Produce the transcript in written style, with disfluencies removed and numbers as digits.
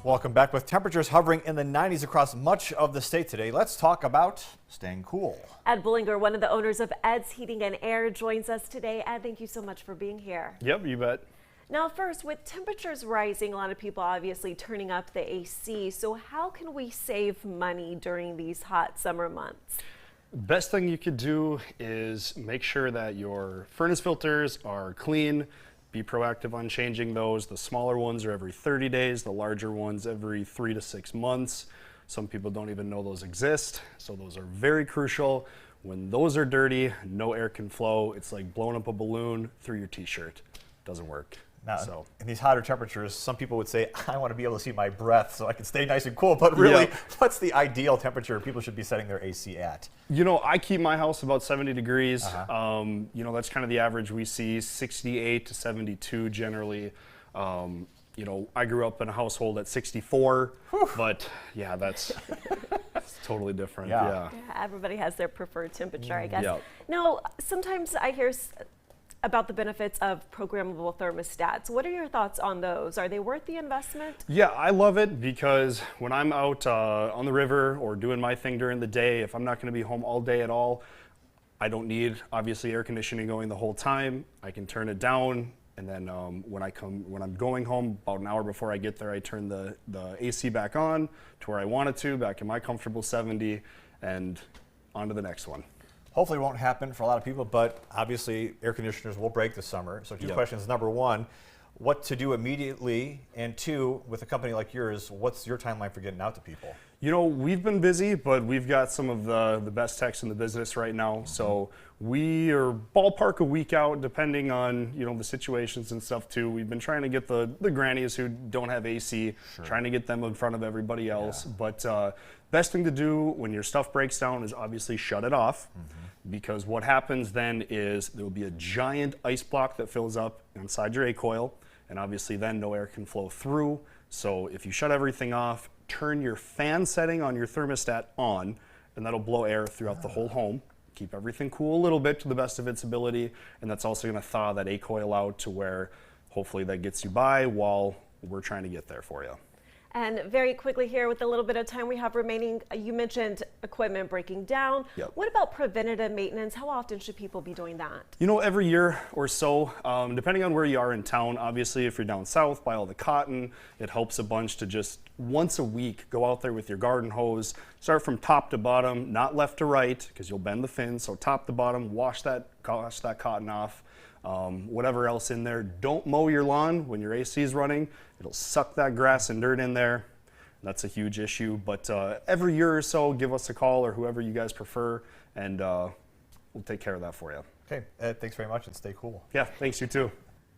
Welcome back. With temperatures hovering in the 90s across much of the state today, let's talk about staying cool. Ed Bullinger, one of the owners of Ed's Heating and Air, joins us today. Ed, thank you so much for being here. Yep, you bet. Now, first, with temperatures rising, a lot of people obviously turning up the AC. So how can we save money during these hot summer months? Best thing you could do is make sure that your furnace filters are clean. Be proactive on changing those. The smaller ones are every 30 days, the larger ones every 3 to 6 months. Some people don't even know those exist, so those are very crucial. When those are dirty, no air can flow. It's like blowing up a balloon through your t-shirt. Doesn't work. Now, in these hotter temperatures, some people would say, I want to be able to see my breath so I can stay nice and cool, but really, what's the ideal temperature people should be setting their AC at? You know, I keep my house about 70 degrees. You know, that's kind of the average we see, 68 to 72 generally. You know, I grew up in a household at 64, but yeah, that's totally different. Yeah, everybody has their preferred temperature, I guess. Yep. Now, sometimes I hear about the benefits of programmable thermostats. What are your thoughts on those? Are they worth the investment? Yeah, I love it because when I'm out on the river or doing my thing during the day, if I'm not going to be home all day at all, I don't need obviously air conditioning going the whole time. I can turn it down, and then when I'm going home about an hour before I get there, I turn the AC back on to where I want it to, back in my comfortable 70, and on to the next one. Hopefully it won't happen for a lot of people, but obviously air conditioners will break this summer. So two questions. Number one, what to do immediately? And two, with a company like yours, what's your timeline for getting out to people? You know, we've been busy, but we've got some of the best techs in the business right now. So we are ballpark a week out, depending on, you know, the situations and stuff too. We've been trying to get the grannies who don't have AC, trying to get them in front of everybody else. But best thing to do when your stuff breaks down is obviously shut it off. Because what happens then is there will be a giant ice block that fills up inside your A-coil, and obviously then no air can flow through. So if you shut everything off, turn your fan setting on your thermostat on, and that'll blow air throughout the whole home. Keep everything cool a little bit to the best of its ability, and that's also going to thaw that A-coil out to where hopefully that gets you by while we're trying to get there for you. And very quickly here, with the little bit of time we have remaining, you mentioned equipment breaking down. What about preventative maintenance? How often should people be doing that? You know, every year or so, depending on where you are in town. Obviously, if you're down south, buy all the cotton. It helps a bunch to just once a week go out there with your garden hose. Start from top to bottom, not left to right, because you'll bend the fins. So top to bottom, wash that cotton off. Whatever else in there. Don't mow your lawn when your AC is running. It'll suck that grass and dirt in there. That's a huge issue. But every year or so, give us a call or whoever you guys prefer, and we'll take care of that for you. Okay, Ed, thanks very much, and stay cool. Yeah, thanks, you too.